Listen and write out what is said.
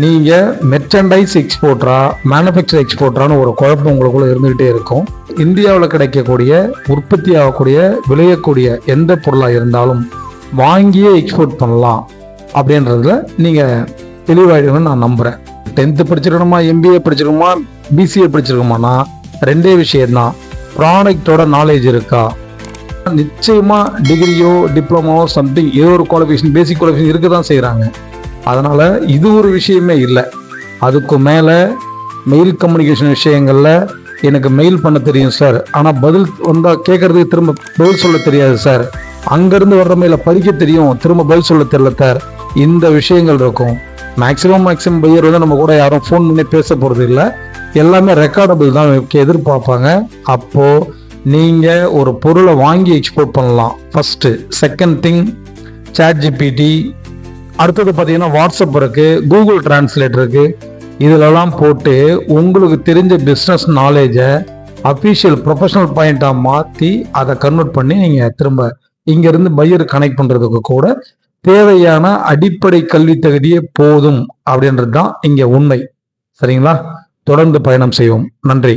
நீங்கள் merchandise எக்ஸ்போர்ட்டரா manufacture எக்ஸ்போர்ட்டரான்னு ஒரு குழப்பம் உங்களுக்குள்ள இருந்துகிட்டே இருக்கும். இந்தியாவில் கிடைக்கக்கூடிய உற்பத்தி ஆகக்கூடிய விளையக்கூடிய எந்த பொருளாக இருந்தாலும் வாங்கியே எக்ஸ்போர்ட் பண்ணலாம் அப்படின்றதுல நீங்கள் தெளிவாயிடுங்கன்னு நான் நம்புகிறேன். 10th படிச்சிருக்கணுமா, MBA படிச்சிருக்கணுமா, BCA படிச்சிருக்கோமானா ரெண்டே விஷயம்தான். ப்ராடக்டோட நாலேஜ் இருக்கா? நிச்சயமா டிகிரியோ டிப்ளமோ சம்திங் ஏதோ ஒரு குவாலிஃபிகேஷன், பேசிக் குவாலிஃபிகேஷன் இருக்க தான் செய்கிறாங்க. அதனால் இது ஒரு விஷயமே இல்லை. அதுக்கு மேலே மெயில் கம்யூனிகேஷன் விஷயங்களில் எனக்கு மெயில் பண்ண தெரியும் சார், ஆனால் பதில் வந்தால் கேட்குறதுக்கு திரும்ப பதில் சொல்ல தெரியாது சார், அங்கேருந்து வர்ற மெயிலை படிக்க தெரியும், திரும்ப பதில் சொல்ல தெரியல சார், இந்த விஷயங்கள் இருக்கும். மேக்ஸிமம் பையர் வந்து நம்ம கூட யாரும் ஃபோன் பண்ணி பேச போகிறது இல்லை, எல்லாமே ரெக்கார்டபிள் தான் எதிர்பார்ப்பாங்க. அப்போது நீங்கள் ஒரு பொருளை வாங்கி எக்ஸ்போர்ட் பண்ணலாம். ஃபஸ்ட்டு. Second thing, ChatGPT. அடுத்தது பார்த்தீங்கன்னா வாட்ஸ்அப் இருக்குது, கூகுள் டிரான்ஸ்லேட் இருக்குது. இதிலெல்லாம் போட்டு உங்களுக்கு தெரிஞ்ச பிஸ்னஸ் நாலேஜை அஃபிஷியல் ப்ரொஃபஷனல் பாயிண்ட்டாக மாற்றி அதை கன்வெர்ட் பண்ணி நீங்கள் திரும்ப இங்கேருந்து பையர் கனெக்ட் பண்ணுறதுக்கு கூட தேவையான அடிப்படை கல்வி தகுதியே போதும் அப்படின்றது தான் இங்கே உண்மை. சரிங்களா? தொடர்ந்து பயணம் செய்வோம். நன்றி.